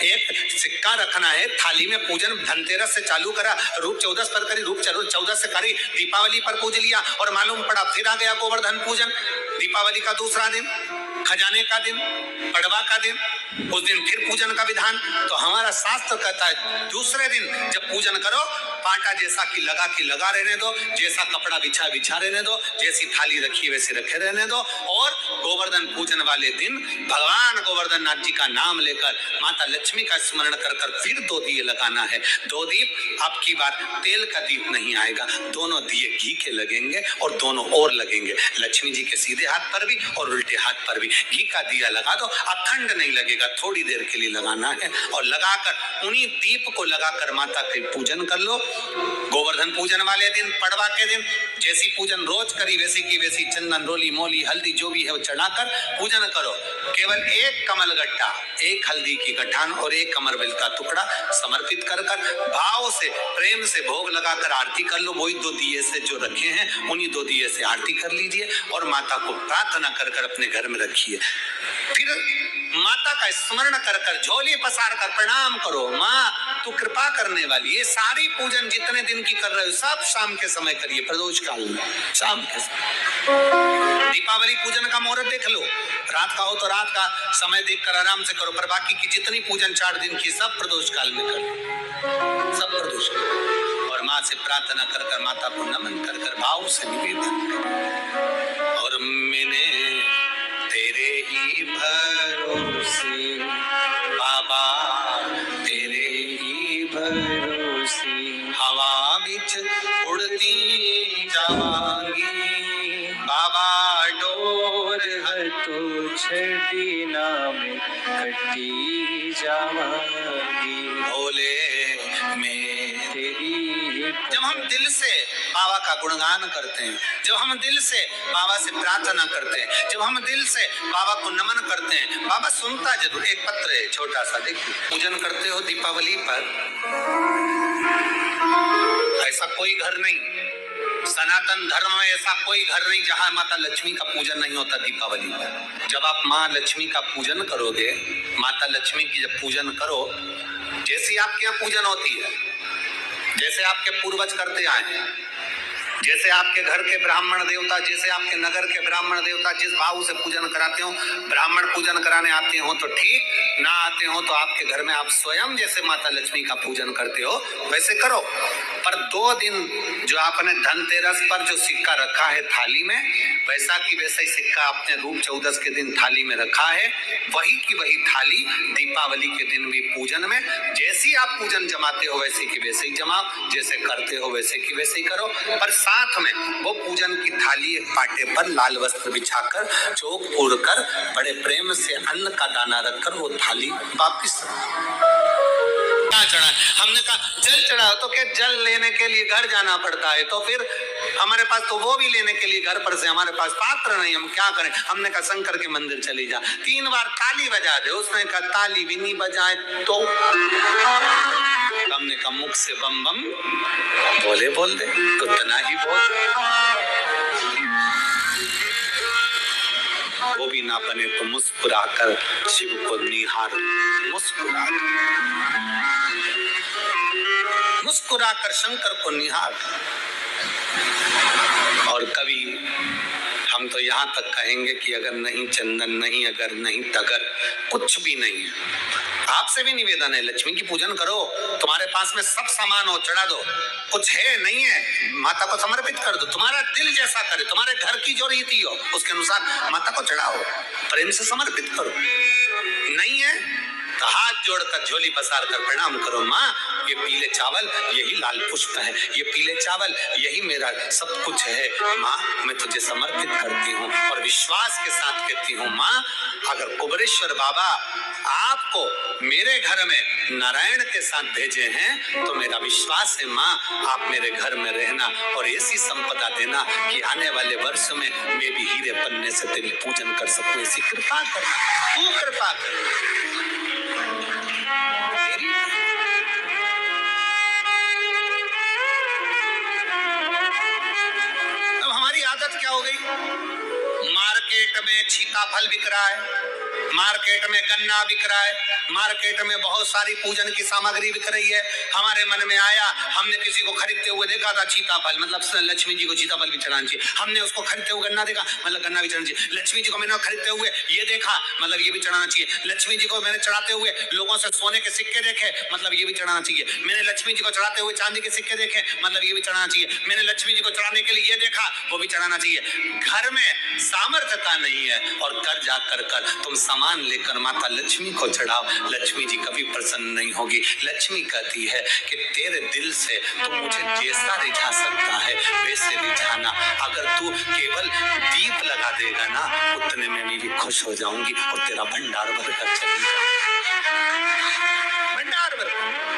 एक सिक्का रखना है थाली में। पूजन धनतेरस से चालू करा, रूप 14 पर करी, रूप 14 से करी, दीपावली पर पूज लिया और मालूम पड़ा फिर आ गया गोवर्धन पूजन। दीपावली का दूसरा दिन, खजाने का दिन, पड़वा का दिन, उस दिन फिर पूजन का विधान। तो हमारा शास्त्र कहता है दूसरे दिन जब पूजन करो, पाटा जैसा कि लगा रहने दो, जैसा कपड़ा बिछा रहने दो, जैसी थाली रखी वैसे रखे रहने दो। और गोवर्धन पूजन वाले दिन भगवान गोवर्धन नाथ जी का नाम लेकर माता लक्ष्मी का स्मरण कर कर फिर 2 दिए लगाना है। 2 दीप, अब की बार तेल का दीप नहीं आएगा, दोनों दिए घी के लगेंगे और दोनों और लगेंगे, लक्ष्मी जी के सीधे हाथ पर भी और उल्टे हाथ पर भी। घी का दिया लगा दो, अखंड नहीं लगेगा, थोड़ी देर के लिए लगाना है। और लगाकर उन्हीं दीप को लगाकर माता के पूजन कर लो। गोवर्धन पूजन वाले दिन, पड़वा के दिन जैसी पूजन रोज करी वैसी की वैसी चंदन, रोली, मोली, हल्दी जो भी है वो चढ़ाकर पूजन करो। केवल एक कमल गट्टा, एक हल्दी की गठान और एक कमरबेल का टुकड़ा समर्पित कर कर भाव से, प्रेम से भोग लगाकर आरती कर लो। वही 2 दिए से जो रखे हैं उन्हीं 2 दिए से आरती कर लीजिए और माता को प्रार्थना कर कर अपने घर में रखिए। फिर माता का स्मरण कर कर झोली पसार कर प्रणाम करो, माँ तू कृपा करने वाली। ये सारी पूजन जितने दिन की कर रहे हो सब शाम के समय करिए, प्रदोष काल में, शाम के समय। दीपावली पूजन का मुहूर्त देख लो, रात का हो तो रात का समय देखकर आराम से करो, पर बाकी की जितनी पूजन 4 दिन की सब प्रदोष काल में करो, सब प्रदोष काल। और माँ से प्रार्थना कर कर, माता को नमन कर कर भाव से निवेदन कर। और मैंने तेरे ही भरोसे बाबा, तेरे ही भरोसे हवा बिच उड़ती जावांगी बाबा, डोर है तो छड़ी नाम कटी जावांगी। भोले मैं तेरी। जब हम दिल से बाबा का गुणगान करते हैं, जब हम दिल से बाबा से प्रार्थना करते हैं, जब हम दिल से बाबा को नमन करते हैं, बाबा सुनता जरूर। एक पत्र है छोटा सा, देखिए। पूजन करते हो दीपावली पर, ऐसा कोई घर नहीं, सनातन धर्म में ऐसा कोई घर नहीं जहां माता लक्ष्मी का पूजन नहीं होता दीपावली पर। जब आप माँ लक्ष्मी का पूजन करोगे, माता लक्ष्मी की जब पूजन करो, जैसी आपके यहाँ पूजन होती है, जैसे आपके पूर्वज करते आए हैं, जैसे आपके घर के ब्राह्मण देवता, जैसे आपके नगर के ब्राह्मण देवता जिस भाव से पूजन कराते हो, ब्राह्मण पूजन कराने आते हो तो ठीक, ना आते हो तो आपके घर में आप स्वयं जैसे माता लक्ष्मी का पूजन करते हो वैसे करो। पर 2 दिन जो आपने धनतेरस पर जो सिक्का रखा है थाली में, वैसा की वैसा ही सिक्का आपने रूप 14 के दिन थाली में रखा है, वही की वही थाली दीपावली के दिन भी पूजन में जैसी आप पूजन जमाते हो वैसे की वैसे ही जमाओ, जैसे करते हो वैसे की वैसे ही करो। पर साथ में वो पूजन की थाली एक पाटे पर लाल वस्त्र बिछाकर, चौक पूर कर, बड़े प्रेम से अन्न का दाना रखकर वो थाली वापिस चढ़ा। हमने कहा जल चढ़ा तो क्या जल लेने के लिए घर जाना पड़ता है, तो फिर हमारे पास तो वो भी लेने के लिए घर पर से हमारे पास पात्र नहीं, हम क्या करें। हमने कहा शंकर के मंदिर चली जा, 3 बार ताली बजा दे। उसने कहा ताली भी नहीं बजाए तो। हमने कहा मुख से बम बम बोले बोल दे, उतना ही बोल, वो भी ना बने तो मुस्कुराकर शिव को निहार, मुस्कुराकर शंकर को निहार। और कभी हम तो यहाँ तक कहेंगे कि अगर नहीं चंदन, नहीं अगर, नहीं तगर, कुछ भी नहीं है, आपसे भी निवेदन है लक्ष्मी की पूजन करो। तुम्हारे पास में सब सामान हो, चढ़ा दो। कुछ है नहीं है, माता को समर्पित कर दो। तुम्हारा दिल जैसा करे, तुम्हारे घर की जो रीति हो उसके अनुसार माता को चढ़ाओ, प्रेम से समर्पित करो। नहीं है तो हाथ जोड़कर झोली पसार कर प्रणाम करो, माँ ये पीले चावल यही लाल पुष्प है, ये पीले चावल यही मेरा सब कुछ है। माँ मैं तुझे समर्पित करती हूँ और विश्वास के साथ कहती हूँ, माँ अगर कुबेरेश्वर बाबा आपको मेरे घर में नारायण के साथ भेजे हैं तो मेरा विश्वास है माँ आप मेरे घर में रहना और ऐसी संपदा देना कि आने वाले वर्ष में मैं भी हीरे पन्ने से तेरी पूजन कर सकूं। ऐसी कृपा कर, तू कृपा कर। अब हमारी आदत क्या हो गई, मार्केट में सीताफल बिक रहा है, मार्केट में गन्ना बिक रहा है, मार्केट में बहुत सारी पूजन की सामग्री बिक रही है। हमारे मन में आया, हमने किसी को खरीदते हुए देखा था सीताफल, मतलब लक्ष्मी जी को सीताफल भी चढ़ाना चाहिए। हमने उसको खरीदते हुए गन्ना देखा, मतलब गन्ना भी चढ़ाना चाहिए। लक्ष्मी जी को मैंने खरीदते हुए ये देखा, मतलब ये भी चढ़ाना चाहिए। लक्ष्मी जी को मैंने चढ़ाते हुए लोगों से सोने के सिक्के देखे, मतलब ये भी चढ़ाना चाहिए। मैंने लक्ष्मी जी को चढ़ाते हुए चांदी के सिक्के देखे, मतलब ये भी चढ़ाना चाहिए। मैंने लक्ष्मी जी को चढ़ाने के लिए ये देखा, वो भी चढ़ाना चाहिए। घर में सामर्थ्यता नहीं है और कर जाकर कर तुम सामान लेकर माता लक्ष्मी को चढ़ाओ, लक्ष्मी जी कभी प्रसन्न नहीं होगी। लक्ष्मी कहती है कि तेरे दिल से तू मुझे जैसा रिझा सकता है वैसे रिझाना, अगर तू केवल दीप लगा देगा ना उतने में भी खुश हो जाऊंगी और तेरा भंडार भर कर चली जाऊंगी, भंडार भर।